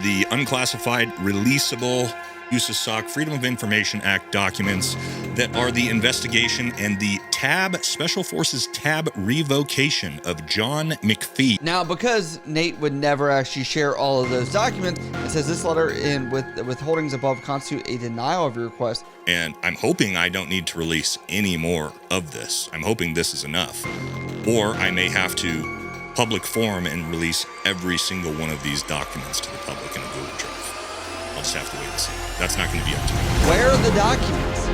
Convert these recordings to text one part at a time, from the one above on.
The unclassified, releasable USASOC Freedom of Information Act documents that are the investigation and the Special Forces tab revocation of John McPhee. Now, because Nate would never actually share all of those documents, it says this letter with withholdings above constitute a denial of your request. And I'm hoping I don't need to release any more of this. I'm hoping this is enough. Or I may have to public forum and release every single one of these documents to the public in a Google Drive. I'll just have to wait and see. That's not going to be up to me. Where are the documents?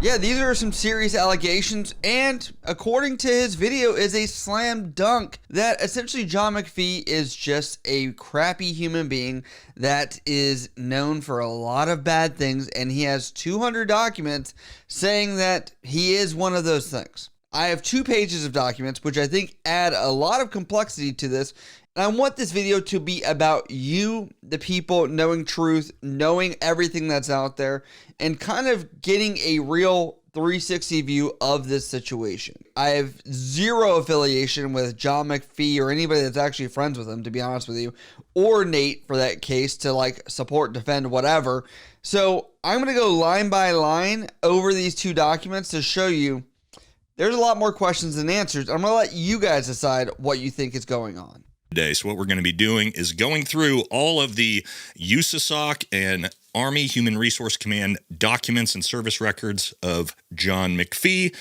Yeah, these are some serious allegations, and according to his video, is a slam dunk that essentially John McPhee is just a crappy human being that is known for a lot of bad things, and he has 200 documents saying that he is one of those things. I have 2 pages of documents, which I think add a lot of complexity to this. And I want this video to be about you, the people, knowing truth, knowing everything that's out there, and kind of getting a real 360 view of this situation. I have zero affiliation with John McPhee or anybody that's actually friends with him, to be honest with you, or Nate for that case, to like support, defend, whatever. So I'm going to go line by line over these 2 documents to show you there's a lot more questions than answers. I'm going to let you guys decide what you think is going on. So what we're going to be doing is going through all of the USASOC and Army Human Resource Command documents and service records of John McPhee.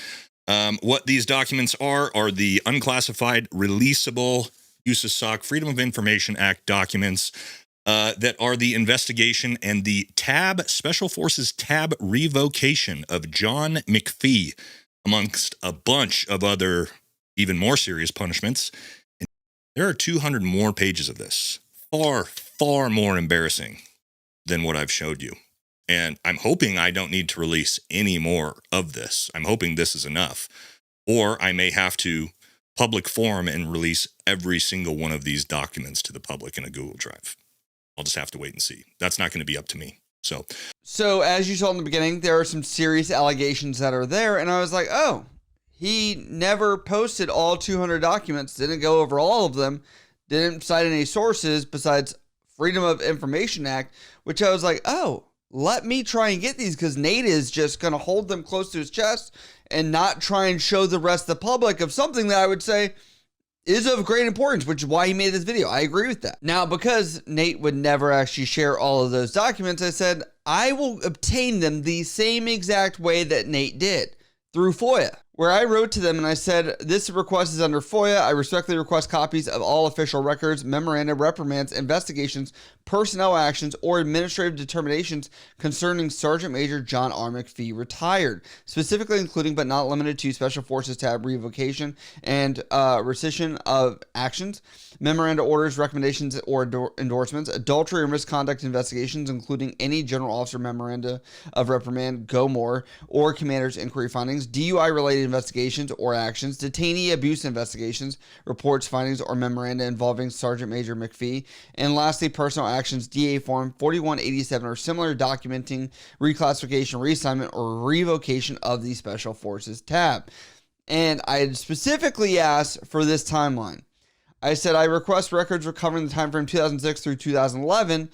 What these documents are the unclassified, releasable USASOC Freedom of Information Act documents that are the investigation and the Special Forces tab revocation of John McPhee, amongst a bunch of other even more serious punishments. There are 200 more pages of this, far more embarrassing than what I've showed you. And I'm hoping I don't need to release any more of this. I'm hoping this is enough. Or I may have to public forum and release every single one of these documents to the public in a Google Drive. I'll just have to wait and see. That's not going to be up to me. So as you saw in the beginning, there are some serious allegations that are there. And I was like, oh, he never posted all 200 documents, didn't go over all of them, didn't cite any sources besides Freedom of Information Act, which I was like, oh, let me try and get these, because Nate is just going to hold them close to his chest and not try and show the rest of the public of something that I would say is of great importance, which is why he made this video. I agree with that. Now, because Nate would never actually share all of those documents, I said, I will obtain them the same exact way that Nate did, through FOIA, where I wrote to them and I said, this request is under FOIA. I respectfully request copies of all official records, memoranda, reprimands, investigations, personnel actions, or administrative determinations concerning Sergeant Major John R. McPhee, retired, specifically including but not limited to Special Forces tab revocation and rescission of actions, memoranda, orders, recommendations, or endorsements, adultery or misconduct investigations, including any general officer memoranda of reprimand, go more, or commander's inquiry findings, DUI-related investigations or actions, detainee abuse investigations, reports, findings, or memoranda involving Sergeant Major McPhee, and lastly, personal actions, DA Form 4187 or similar, documenting reclassification, reassignment, or revocation of the Special Forces tab. And I had specifically asked for this timeline. I said, I request records recovering the time frame 2006 through 2011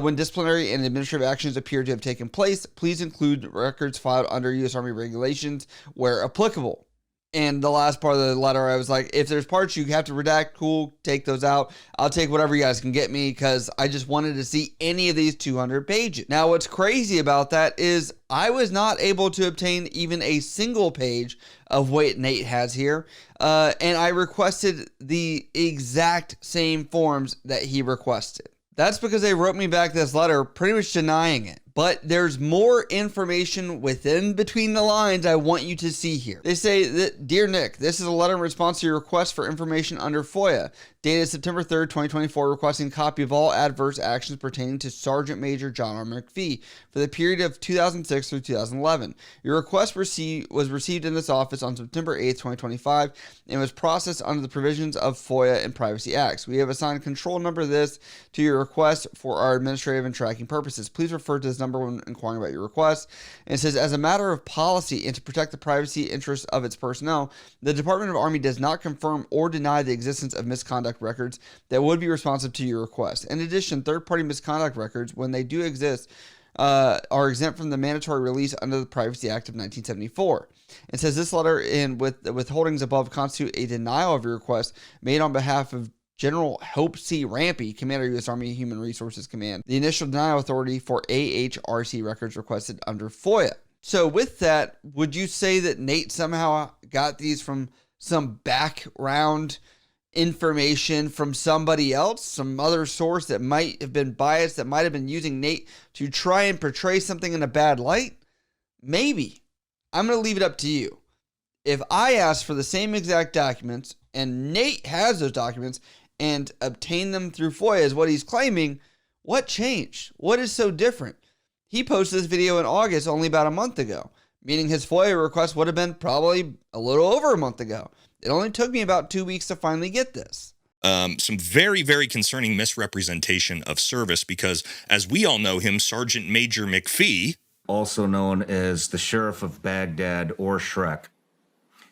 when disciplinary and administrative actions appear to have taken place. Please include records filed under U.S. Army regulations where applicable. And the last part of the letter, I was like, if there's parts you have to redact, cool, take those out. I'll take whatever you guys can get me, because I just wanted to see any of these 200 pages. Now, what's crazy about that is I was not able to obtain even a single page of what Nate has here. And I requested the exact same forms that he requested. That's because they wrote me back this letter pretty much denying it. But there's more information within between the lines I want you to see here. They say that, Dear Nick, this is a letter in response to your request for information under FOIA, dated September 3rd, 2024, requesting a copy of all adverse actions pertaining to Sergeant Major John R. McPhee for the period of 2006 through 2011. Your request was received in this office on September 8th, 2025, and was processed under the provisions of FOIA and Privacy Acts. We have assigned control number this to your request for our administrative and tracking purposes. Please refer to this number when inquiring about your request. And it says, as a matter of policy and to protect the privacy interests of its personnel, the Department of Army does not confirm or deny the existence of misconduct records that would be responsive to your request. In addition, third-party misconduct records, when they do exist, are exempt from the mandatory release under the Privacy Act of 1974. It says this letter in with the withholdings above constitute a denial of your request made on behalf of General Hope C. Rampey, Commander, U.S. Army Human Resources Command, the initial denial authority for AHRC records requested under FOIA. So with that, would you say that Nate somehow got these from some background information from somebody else, some other source that might have been biased, that might have been using Nate to try and portray something in a bad light? Maybe. I'm going to leave it up to you. If I ask for the same exact documents and Nate has those documents and obtain them through FOIA is what he's claiming, what changed? What is so different? He posted this video in August, only about a month ago, meaning his FOIA request would have been probably a little over a month ago. It only took me about 2 weeks to finally get this. Some very, very concerning misrepresentation of service because, as we all know him, Sergeant Major McPhee, also known as the Sheriff of Baghdad or Shrek.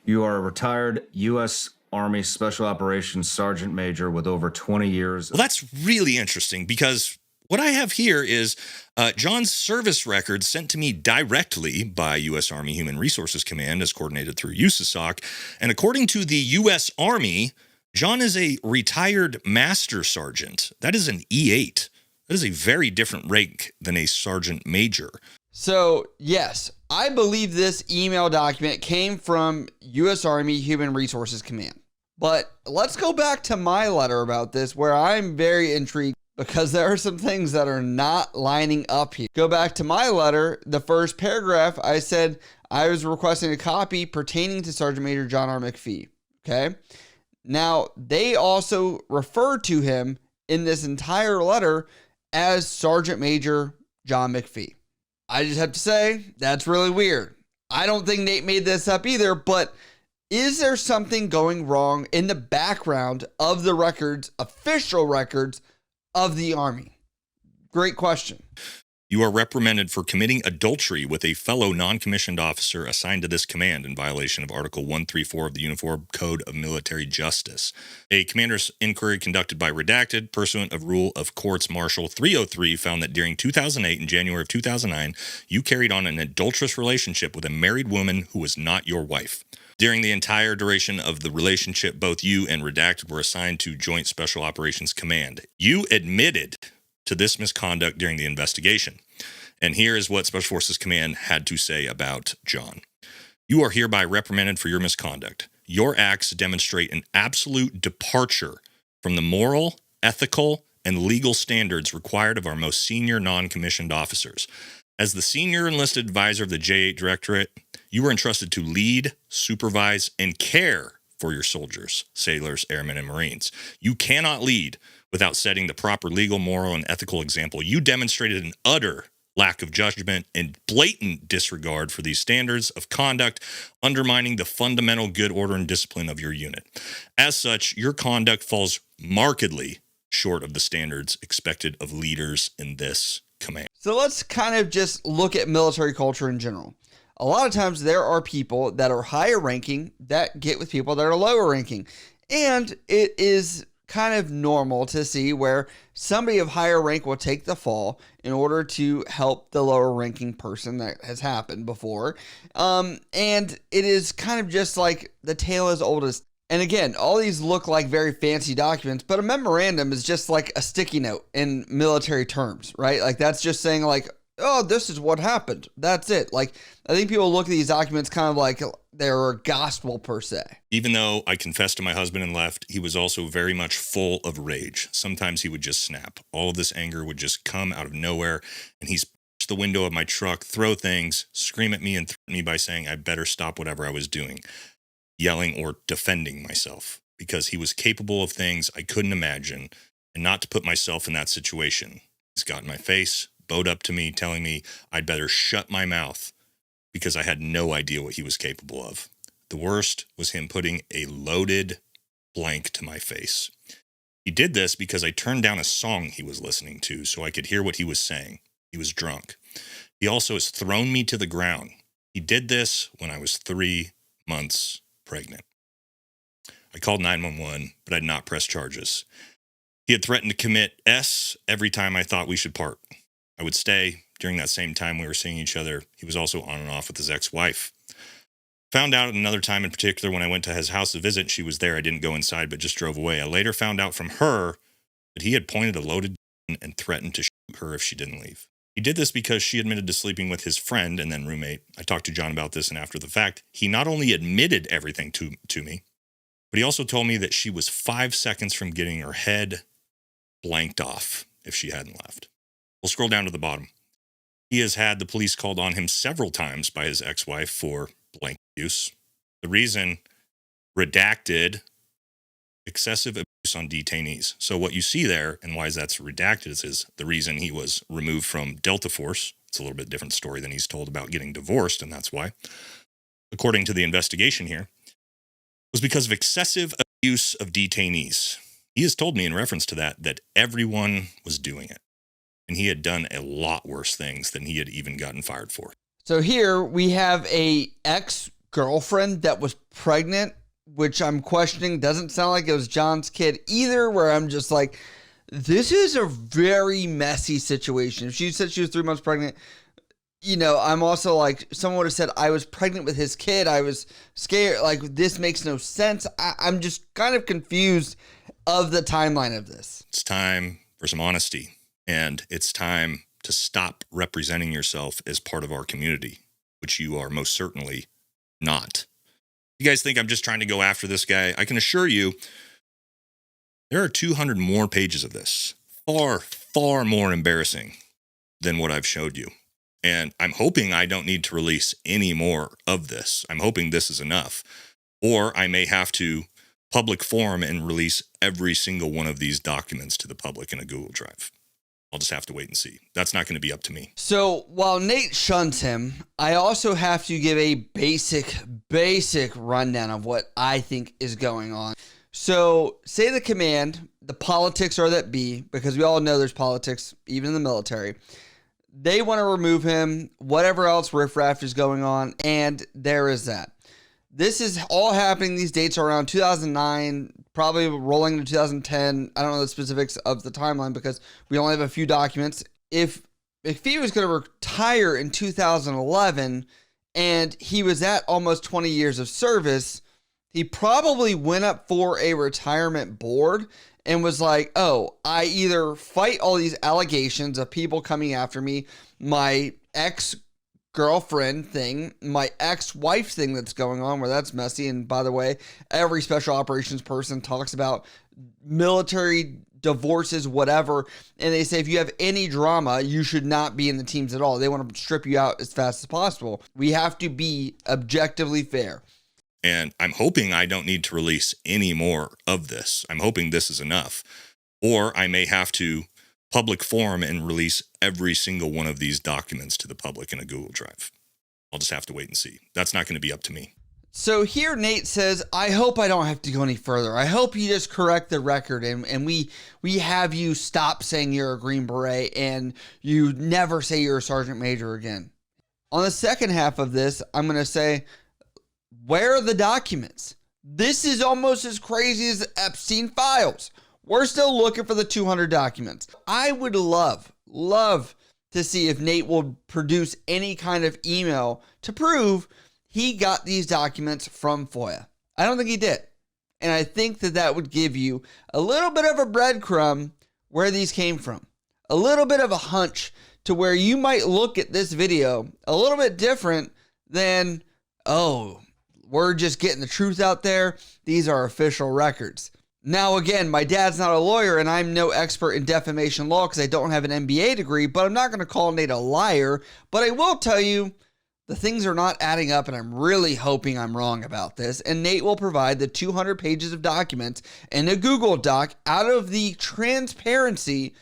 You are a retired U.S. Army Special Operations Sergeant Major with over 20 years. Well, that's really interesting because what I have here is John's service records sent to me directly by U.S. Army Human Resources Command as coordinated through USASOC. And according to the U.S. Army, John is a retired Master Sergeant. That is an E8. That is a very different rank than a Sergeant Major. So, yes, I believe this email document came from U.S. Army Human Resources Command. But let's go back to my letter about this, where I'm very intrigued because there are some things that are not lining up here. Go back to my letter, the first paragraph, I said I was requesting a copy pertaining to Sergeant Major John R. McPhee. Okay. Now, they also refer to him in this entire letter as Sergeant Major John McPhee. I just have to say, that's really weird. I don't think Nate made this up either, but is there something going wrong in the background of the records, official records of the Army? Great question. You are reprimanded for committing adultery with a fellow non-commissioned officer assigned to this command in violation of Article 134 of the Uniform Code of Military Justice. A commander's inquiry conducted by Redacted, pursuant of Rule of Courts Martial 303, found that during 2008 and January of 2009, you carried on an adulterous relationship with a married woman who was not your wife. During the entire duration of the relationship, both you and Redacted were assigned to Joint Special Operations Command. You admitted to this misconduct during the investigation. And here is what Special Forces Command had to say about John. You are hereby reprimanded for your misconduct. Your acts demonstrate an absolute departure from the moral, ethical, and legal standards required of our most senior non-commissioned officers. As the senior enlisted advisor of the J8 Directorate, you were entrusted to lead, supervise, and care for your soldiers, sailors, airmen, and Marines. You cannot lead without setting the proper legal, moral, and ethical example. You demonstrated an utter lack of judgment and blatant disregard for these standards of conduct, undermining the fundamental good order and discipline of your unit. As such, your conduct falls markedly short of the standards expected of leaders in this command. So let's kind of just look at military culture in general. A lot of times there are people that are higher ranking that get with people that are lower ranking. And it is kind of normal to see where somebody of higher rank will take the fall in order to help the lower ranking person. That has happened before. And it is kind of just like the tale as old as. And again, all these look like very fancy documents, but a memorandum is just like a sticky note in military terms, right? Like that's just saying like, oh, this is what happened. That's it. Like, I think people look at these documents kind of like they're a gospel per se. Even though I confessed to my husband and left, he was also very much full of rage. Sometimes he would just snap. All of this anger would just come out of nowhere, and he's the window of my truck, throw things, scream at me, and threaten me by saying I better stop whatever I was doing, yelling or defending myself, because he was capable of things I couldn't imagine, and not to put myself in that situation. He's got in my face, bowed up to me, telling me I'd better shut my mouth because I had no idea what he was capable of. The worst was him putting a loaded blank to my face. He did this because I turned down a song he was listening to so I could hear what he was saying. He was drunk. He also has thrown me to the ground. He did this when I was 3 months pregnant. I called 911, but I did not press charges. He had threatened to commit S every time I thought we should part. I would stay. During that same time we were seeing each other, he was also on and off with his ex-wife. Found out another time in particular when I went to his house to visit, she was there. I didn't go inside, but just drove away. I later found out from her that he had pointed a loaded gun and threatened to shoot her if she didn't leave. He did this because she admitted to sleeping with his friend and then roommate. I talked to John about this, and after the fact, he not only admitted everything to me, but he also told me that she was 5 seconds from getting her head blanked off if she hadn't left. We'll scroll down to the bottom. He has had the police called on him several times by his ex-wife for blank abuse. The reason, redacted, excessive abuse on detainees. So what you see there and why that's redacted is the reason he was removed from Delta Force. It's a little bit different story than he's told about getting divorced, and that's why, according to the investigation here, was because of excessive abuse of detainees. He has told me in reference to that everyone was doing it, and he had done a lot worse things than he had even gotten fired for. So here we have a ex-girlfriend that was pregnant, which I'm questioning. Doesn't sound like it was John's kid either, where I'm just like, this is a very messy situation. If she said she was 3 months pregnant, you know, I'm also like, someone would have said I was pregnant with his kid. I was scared. Like, this makes no sense. I'm just kind of confused of the timeline of this. It's time for some honesty, and it's time to stop representing yourself as part of our community, which you are most certainly not. You guys think I'm just trying to go after this guy? I can assure you there are 200 more pages of this. Far, far more embarrassing than what I've showed you. And I'm hoping I don't need to release any more of this. I'm hoping this is enough. Or I may have to public forum and release every single one of these documents to the public in a Google Drive. I'll just have to wait and see. That's not going to be up to me. So while Nate shuns him, I also have to give a basic rundown of what I think is going on. So say the command, the politics are that be, because we all know there's politics, even in the military. They want to remove him, whatever else riffraff is going on, and there is that. This is all happening. These dates are around 2009, probably rolling into 2010. I don't know the specifics of the timeline because we only have a few documents. If McPhee was going to retire in 2011 and he was at almost 20 years of service, he probably went up for a retirement board and was like, oh, I either fight all these allegations of people coming after me, my ex-girlfriend thing, my ex-wife thing that's going on where that's messy. And by the way, every special operations person talks about military divorces, whatever. And they say, if you have any drama, you should not be in the teams at all. They want to strip you out as fast as possible. We have to be objectively fair. And I'm hoping I don't need to release any more of this. I'm hoping this is enough. Or I may have to public forum and release every single one of these documents to the public in a Google Drive. I'll just have to wait and see. That's not going to be up to me. So here Nate says, I hope I don't have to go any further. I hope you just correct the record and we have you stop saying you're a Green Beret and you never say you're a Sergeant Major again. On the second half of this, I'm going to say, where are the documents? This is almost as crazy as Epstein files. We're still looking for the 200 documents. I would love to see if Nate will produce any kind of email to prove he got these documents from FOIA. I don't think he did. And I think that would give you a little bit of a breadcrumb where these came from. A little bit of a hunch to where you might look at this video a little bit different than, oh, we're just getting the truth out there. These are official records. Now, again, my dad's not a lawyer and I'm no expert in defamation law because I don't have an MBA degree, but I'm not going to call Nate a liar. But I will tell you, the things are not adding up and I'm really hoping I'm wrong about this. And Nate will provide the 200 pages of documents in a Google Doc out of the transparency.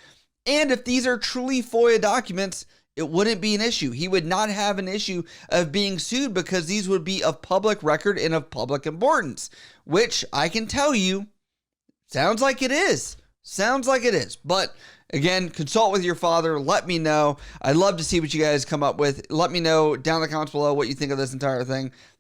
And if these are truly FOIA documents, it wouldn't be an issue. He would not have an issue of being sued because these would be of public record and of public importance, which I can tell you sounds like it is. Sounds like it is. But again, consult with your father. Let me know. I'd love to see what you guys come up with. Let me know down in the comments below what you think of this entire thing.